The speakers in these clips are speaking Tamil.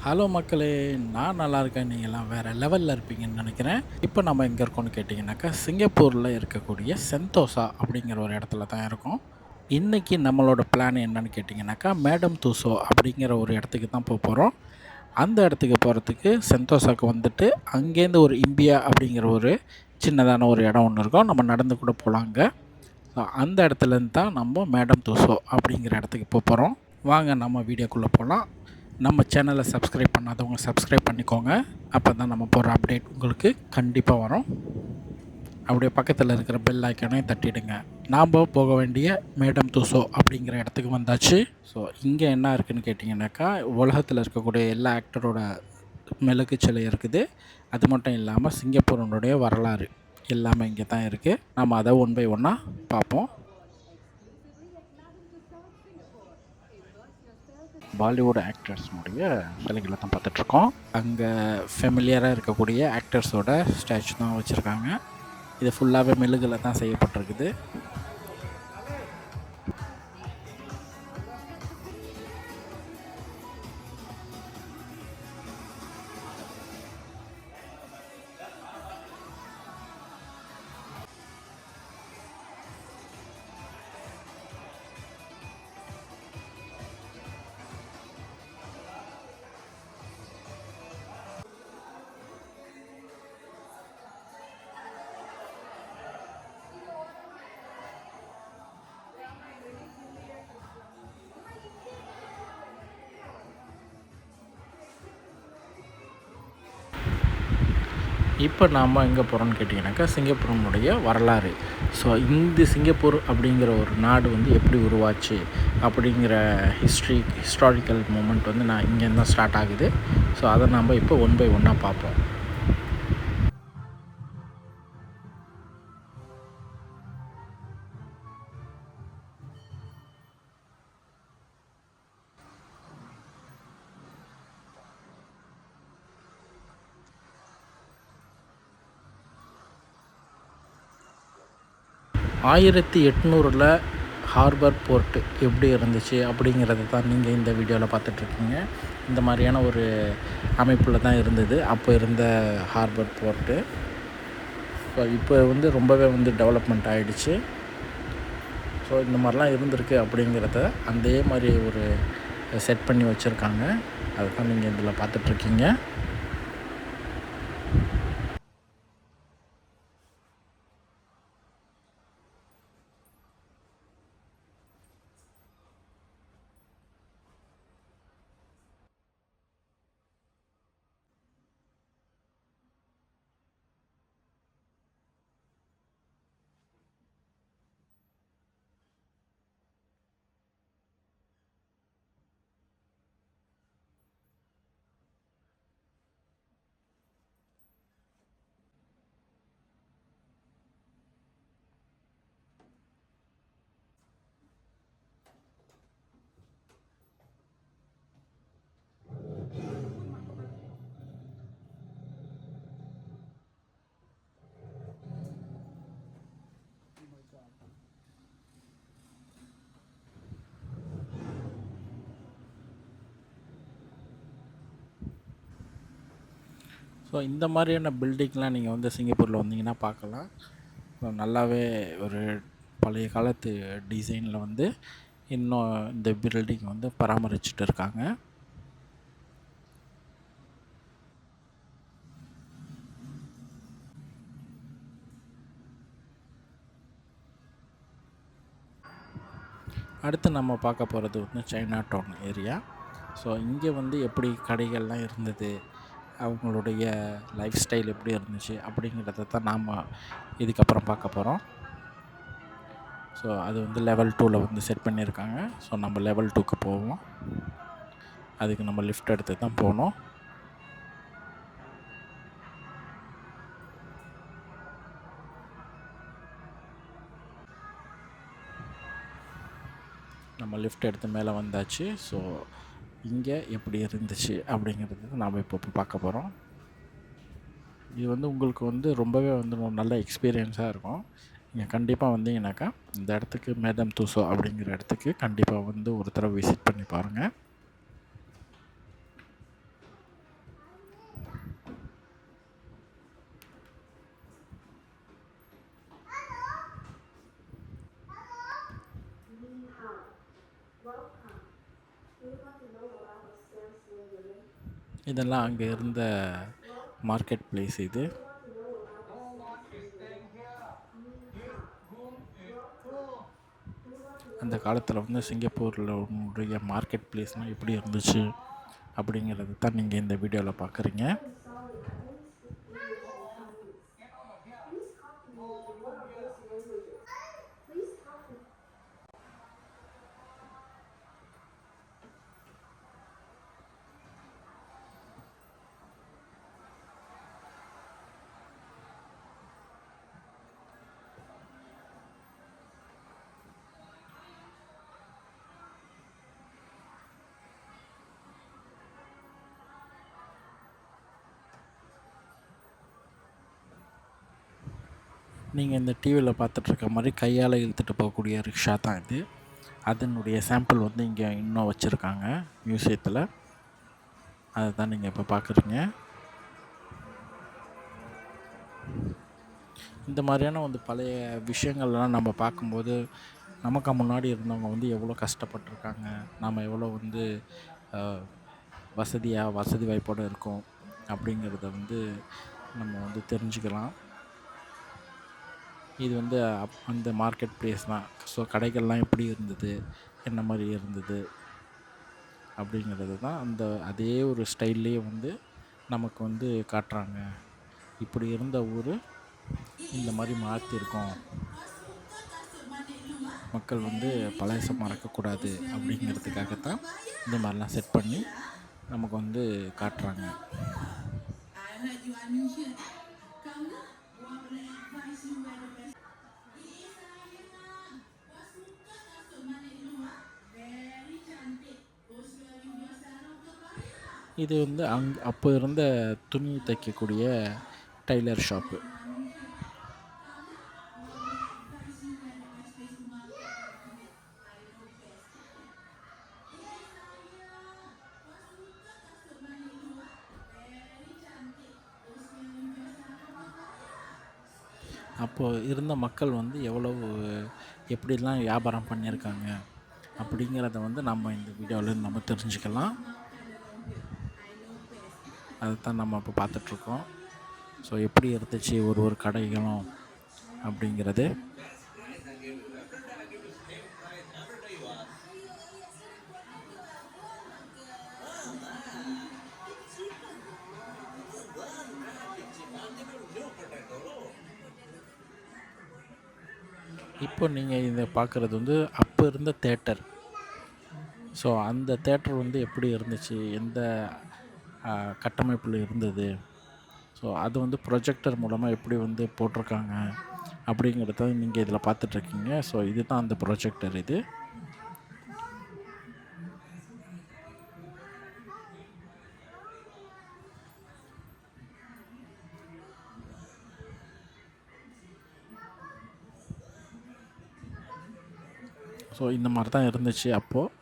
ஹலோ மக்களே! நான் நல்லா இருக்கேன். நீங்கலாம் வேற லெவல்ல இருப்பீங்கன்னு நெனைக்கிறேன். இப்போ நம்ம எங்க இருக்கோம்னு கேட்டிங்கனாக்கா, சிங்கப்பூர்ல இருக்கக்கூடிய சென்டோசா அப்படிங்கிற ஒரு இடத்துல தான் இருக்கோம். இன்னைக்கு நம்மளோட பிளான் என்னன்னு கேட்டிங்கனாக்கா, மேடம் துசோ அப்படிங்கிற ஒரு இடத்துக்கு தான் போறோம். அந்த இடத்துக்கு போறதுக்கு சென்டோசாக்கு வந்துட்டு, அங்கேருந்து ஒரு இம்பியா அப்படிங்கிற ஒரு சின்னதான ஒரு இடம் ஒண்ணு இருக்கும். நம்ம நடந்து கூட போலாம் அங்க. ஸோ அந்த இடத்துலேருந்து தான் நம்ம மேடம் துசோ அப்படிங்கிற இடத்துக்கு போறோம். வாங்க நம்ம வீடியோக்குள்ள போலாம். நம்ம சேனலை சப்ஸ்கிரைப் பண்ணாதவங்க சப்ஸ்கிரைப் பண்ணிக்கோங்க. அப்போ தான் நம்ம போடுற அப்டேட் உங்களுக்கு கண்டிப்பாக வரும். அப்படியே பக்கத்தில் இருக்கிற பெல் ஐக்கானையும் தட்டிடுங்க. நாம் போக வேண்டிய மேடம் துசோ அப்படிங்கிற இடத்துக்கு வந்தாச்சு. ஸோ இங்கே என்ன இருக்குதுன்னு கேட்டிங்கனாக்கா, உலகத்தில் இருக்கக்கூடிய எல்லா ஆக்டரோட மெழுகு சிலை இருக்குது. அது மட்டும் இல்லாமல் சிங்கப்பூரினுடைய வரலாறு எல்லாமே இங்கே தான் இருக்குது. நம்ம அதை ஒன் பை ஒன்னாக பார்ப்போம். பாலிவுட் ஆக்டர்ஸ்னுடைய சிலைகளை தான் பார்த்துட்ருக்கோம். அங்கே ஃபெமிலியராக இருக்கக்கூடிய ஆக்டர்ஸோட ஸ்டாச்சு தான் வச்சுருக்காங்க. இது ஃபுல்லாகவே மெழுகில் தான் செய்யப்பட்டிருக்குது. இப்போ நாம் எங்கே போகிறோம்னு கேட்டிங்கனாக்கா, சிங்கப்பூரினுடைய வரலாறு. ஸோ இந்த சிங்கப்பூர் அப்படிங்கிற ஒரு நாடு வந்து எப்படி உருவாச்சு அப்படிங்கிற ஹிஸ்டாரிக்கல் மூமெண்ட் வந்து நான் இங்கேருந்து தான் ஸ்டார்ட் ஆகுது. ஸோ அதை நாம் இப்போ ஒன் பை ஒன்னாக பார்ப்போம். 1800ல் ஹார்பர் போர்ட்டு எப்படி இருந்துச்சு அப்படிங்கிறத தான் நீங்கள் இந்த வீடியோவில் பார்த்துட்ருக்கீங்க. இந்த மாதிரியான ஒரு அமைப்பில் தான் இருந்தது அப்போ இருந்த ஹார்பர் போர்ட்டு. ஸோ இப்போ வந்து ரொம்பவே வந்து டெவலப்மெண்ட் ஆகிடுச்சு. ஸோ இந்த மாதிரிலாம் இருந்திருக்கு அப்படிங்கிறத அதே மாதிரி ஒரு செட் பண்ணி வச்சுருக்காங்க. அதை தான் நீங்கள் இதில் பார்த்துட்ருக்கீங்க. ஸோ இந்த மாதிரியான பில்டிங்லாம் நீங்கள் வந்து சிங்கப்பூரில் வந்தீங்கன்னா பார்க்கலாம். நல்லாவே ஒரு பழைய காலத்து டிசைனில் வந்து இன்னும் இந்த பில்டிங் வந்து பராமரிச்சுட்டு இருக்காங்க. அடுத்து நம்ம பார்க்க போகிறது வந்து சைனா டவுன் ஏரியா. ஸோ இங்கே வந்து எப்படி கடைகள்லாம் இருந்தது, அவங்களுடைய லைஃப் ஸ்டைல் எப்படி இருந்துச்சு அப்படிங்கிறத தான் நாம் இதுக்கப்புறம் பார்க்க போகிறோம். ஸோ அது வந்து லெவல் 2ல் வந்து செட் பண்ணியிருக்காங்க. ஸோ நம்ம லெவல் 2க்கு போவோம். அதுக்கு நம்ம லிஃப்ட் எடுத்து தான் போகணும். நம்ம லிஃப்ட் எடுத்து மேலே வந்தாச்சு. ஸோ இங்கே எப்படி இருந்துச்சு அப்படிங்கிறது நாம் இப்போ பார்க்க போகிறோம். இது வந்து உங்களுக்கு வந்து ரொம்பவே வந்து ஒரு நல்ல எக்ஸ்பீரியன்ஸாக இருக்கும். நீங்கள் கண்டிப்பாக வந்தீங்கன்னாக்கா இந்த இடத்துக்கு மேடம் துசோ அப்படிங்கிற இடத்துக்கு கண்டிப்பாக வந்து ஒரு தடவை விசிட் பண்ணி பாருங்கள். இதெல்லாம் அங்கே இருந்த மார்க்கெட் பிளேஸ் இது. அந்த காலத்தில் வந்து சிங்கப்பூரில் உடைய மார்க்கெட் பிளேஸ்னால் எப்படி இருந்துச்சு அப்படிங்கிறது தான் நீங்கள் இந்த வீடியோவில் பார்க்குறீங்க. நீங்கள் இந்த டிவியில் பார்த்துட்ருக்க மாதிரி கையால் இழுத்துட்டு போகக்கூடிய ரிக்ஷா தான் இது. அதனுடைய சாம்பிள் வந்து இங்கே இன்னும் வச்சுருக்காங்க மியூசியத்தில். அதை தான் நீங்கள் இப்போ பார்க்குறீங்க. இந்த மாதிரியான வந்து பழைய விஷயங்கள்லாம் நம்ம பார்க்கும்போது நமக்கு முன்னாடி இருந்தவங்க வந்து எவ்வளோ கஷ்டப்பட்டுருக்காங்க, நம்ம எவ்வளோ வந்து வசதி வாய்ப்போடு இருக்கோம் அப்படிங்கிறத வந்து நம்ம வந்து தெரிஞ்சுக்கலாம். இது வந்து அந்த மார்க்கெட் பிளேஸ் தான். ஸோ கடைகள்லாம் எப்படி இருந்தது, என்ன மாதிரி இருந்தது அப்படிங்கிறது தான் அதே ஒரு ஸ்டைல்லே வந்து நமக்கு வந்து காட்டுறாங்க. இப்படி இருந்த ஊர் இந்த மாதிரி மாற்றிருக்கோம், மக்கள் வந்து பழசை மறக்கக்கூடாது அப்படிங்கிறதுக்காகத்தான் இந்த மாதிரிலாம் செட் பண்ணி நமக்கு வந்து காட்டுறாங்க. இது வந்து அப்போ இருந்த துணி தைக்கக்கூடிய டைலர் ஷாப்பு. அப்போது இருந்த மக்கள் வந்து எப்படிலாம் வியாபாரம் பண்ணியிருக்காங்க அப்படிங்கிறத வந்து நம்ம இந்த வீடியோவில் நம்ம தெரிஞ்சுக்கலாம். அதுதான் நம்ம இப்போ பார்த்துட்ருக்கோம். ஸோ எப்படி இருந்துச்சு ஒரு கடைகளும் அப்படிங்கிறது. இப்போ நீங்கள் இதை பார்க்குறது வந்து அப்போ இருந்த தேட்டர். ஸோ அந்த தேட்டர் வந்து எப்படி இருந்துச்சு, எந்த கட்டமைப்பில் இருந்தது, ஸோ அது வந்து ப்ரொஜெக்டர் மூலமாக எப்படி வந்து போட்டிருக்காங்க அப்படிங்கிறத நீங்கள் இதில் பார்த்துட்ருக்கீங்க. ஸோ இது தான் அந்த ப்ரொஜெக்டர் இது. ஸோ இந்த மாதிரி தான் இருந்துச்சு அப்போது.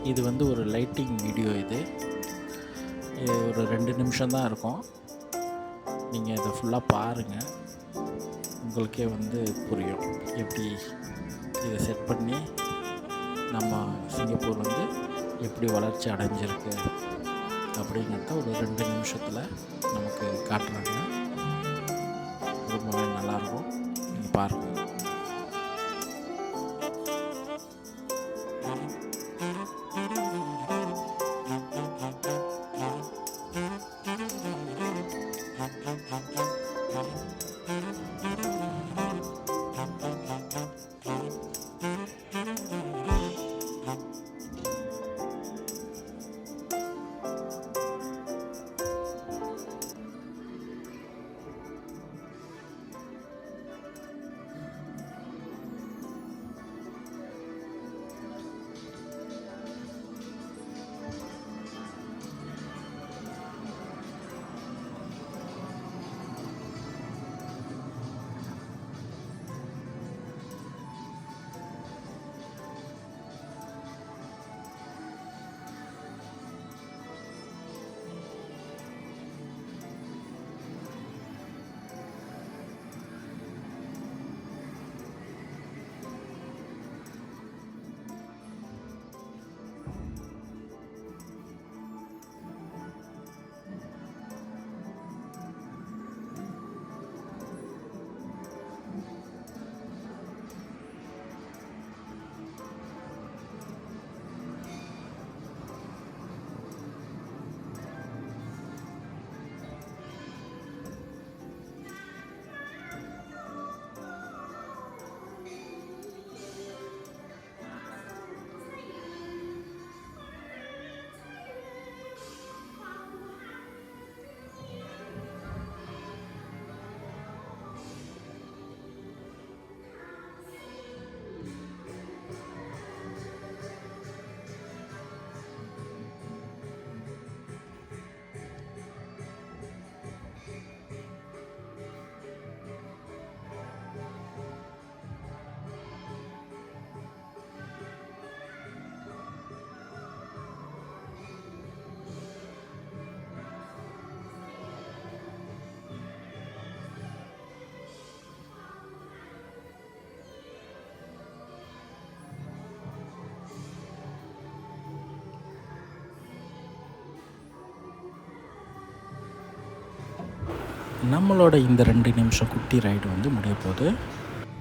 இது வந்து ஒரு லைட்டிங் வீடியோ. இது ஒரு 2 நிமிஷம் தான் இருக்கும். நீங்கள் இதை ஃபுல்லாக பாருங்கள், உங்களுக்கே வந்து புரியும் எப்படி இதை செட் பண்ணி நம்ம சிங்கப்பூர் வந்து எப்படி வளர்ச்சி அடைஞ்சிருக்கு அப்படிங்கிறத ஒரு 2 நிமிஷத்தில் நமக்கு காட்டுறாங்க. ரொம்பவே நல்லாயிருக்கும், நீங்கள் பாருங்கள். நம்மளோட இந்த 2 நிமிஷம் குட்டி ரைடு வந்து முடிய போகுது.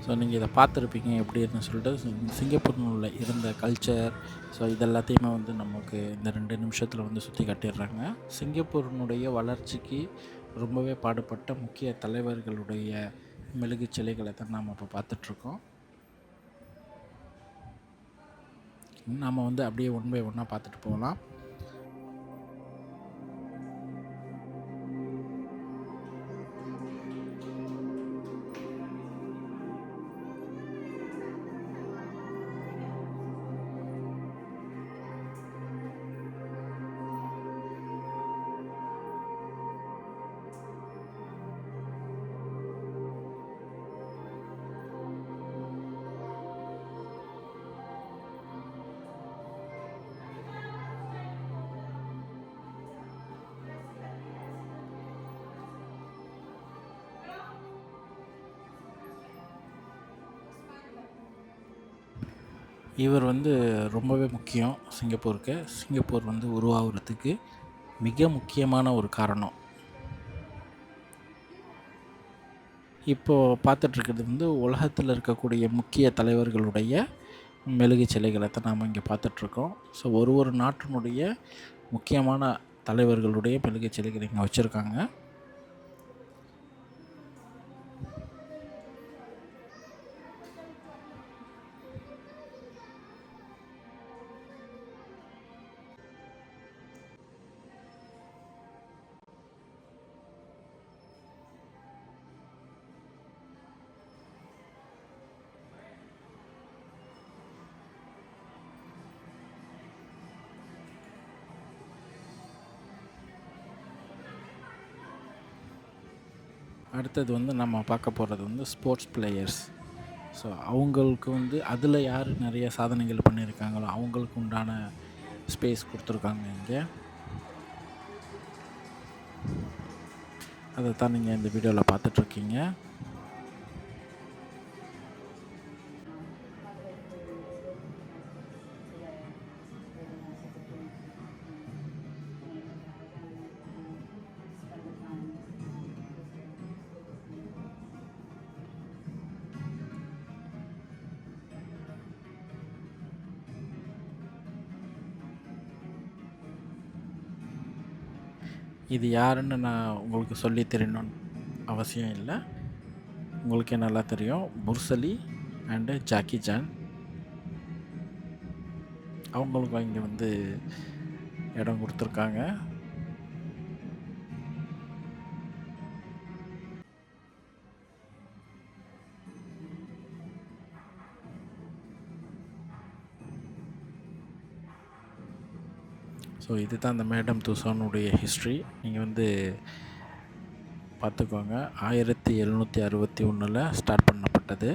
ஸோ நீங்கள் இதை பார்த்துருப்பீங்க எப்படி இருக்குன்னு சொல்லிட்டு. சிங்கப்பூரில் இருந்த கல்ச்சர், ஸோ இது எல்லாத்தையுமே வந்து நமக்கு இந்த 2 நிமிஷத்தில் வந்து சுற்றி காட்டிடுறாங்க. சிங்கப்பூரினுடைய வளர்ச்சிக்கு ரொம்பவே பாடுபட்ட முக்கிய தலைவர்களுடைய மெழுகு சிலைகளை தான் நாம் இப்போ பார்த்துட்ருக்கோம். நாம் வந்து அப்படியே ஒன் பை ஒன்னாக பார்த்துட்டு போகலாம். இவர் வந்து ரொம்பவே முக்கியம் சிங்கப்பூருக்கு. சிங்கப்பூர் வந்து உருவாகிறதுக்கு மிக முக்கியமான ஒரு காரணம். இப்போது பார்த்துட்ருக்கிறது வந்து உலகத்தில் இருக்கக்கூடிய முக்கிய தலைவர்களுடைய மெழுகு சிலைகளை தான் நாம் இங்கே பார்த்துட்ருக்கோம். ஸோ ஒரு நாட்டினுடைய முக்கியமான தலைவர்களுடைய மெழுகு சிலைகள் இங்கே வச்சுருக்காங்க. அடுத்தது வந்து நம்ம பார்க்க போகிறது வந்து ஸ்போர்ட்ஸ் பிளேயர்ஸ். ஸோ அவங்களுக்கு வந்து அதில் யார் நிறைய சாதனைகள் பண்ணியிருக்காங்களோ அவங்களுக்கு உண்டான ஸ்பேஸ் கொடுத்துருக்காங்க இங்கே. அதை தான் நீங்கள் இந்த வீடியோவில் பார்த்துட்ருக்கீங்க. இது யாருன்னு நான் உங்களுக்கு சொல்லி தெரியணும்னு அவசியம் இல்லை, உங்களுக்கே நல்லா தெரியும். புர்சலி அண்டு ஜாக்கி சான் அவங்களுக்கும் இங்கே வந்து இடம் கொடுத்துருக்காங்க. ஸோ இது தான் அந்த மேடம் துசானுடைய ஹிஸ்ட்ரி. நீங்கள் வந்து பார்த்துக்கோங்க. 1761 ஸ்டார்ட் பண்ணப்பட்டது.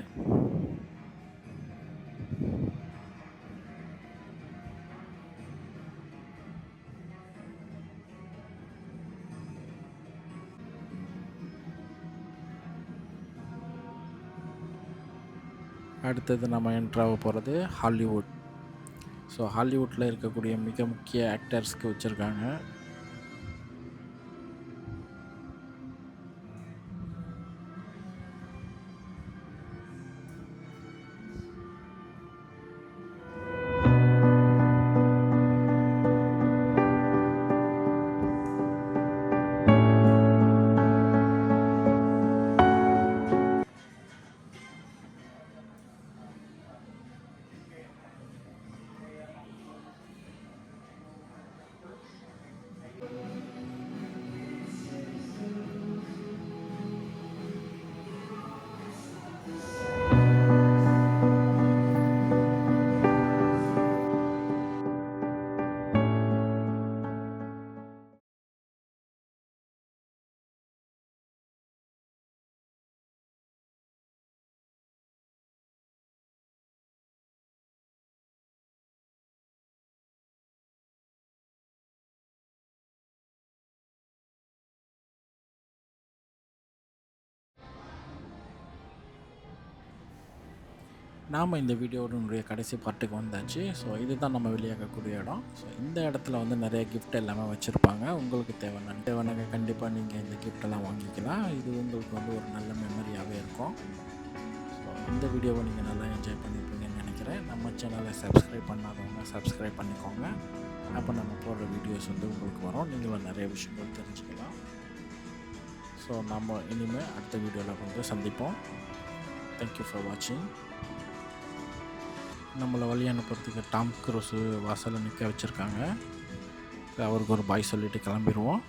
அடுத்தது நம்ம என்ட்ராக போகிறது ஹாலிவுட். ஸோ ஹாலிவுட்டில் இருக்கக்கூடிய மிக முக்கிய ஆக்டர்ஸ்க்கு வச்சுருக்காங்க. நாம் இந்த வீடியோனுடைய கடைசி பார்ட்டுக்கு வந்தாச்சு. ஸோ இதுதான் நம்ம வெளியாகக்கூடிய இடம். ஸோ இந்த இடத்துல வந்து நிறைய கிஃப்ட் எல்லாமே வச்சுருப்பாங்க. உங்களுக்கு தேவைனாங்க கண்டிப்பாக நீங்கள் இந்த கிஃப்டெல்லாம் வாங்கிக்கலாம். இது உங்களுக்கு வந்து ஒரு நல்ல மெமரியாகவே இருக்கும். ஸோ இந்த வீடியோவை நீங்கள் நல்லா என்ஜாய் பண்ணியிருப்பீங்கன்னு நினைக்கிறேன். நம்ம சேனலை சப்ஸ்கிரைப் பண்ணாதவங்க சப்ஸ்கிரைப் பண்ணிக்கோங்க. அப்போ நம்ம போடுற வீடியோஸ் வந்து உங்களுக்கு வரும். நீங்களும் நிறைய விஷயங்கள் தெரிஞ்சுக்கலாம். ஸோ நம்ம இனிமேல் அடுத்த வீடியோவில் வந்து சந்திப்போம். தேங்க்யூ ஃபார் வாட்சிங். நம்மளை வழி அனுப்புறதுக்கு டாம் க்ரூஸு வாசலில் நிற்க வச்சுருக்காங்க. அவருக்கு ஒரு பாய் சொல்லிவிட்டு கிளம்பிடுவோம்.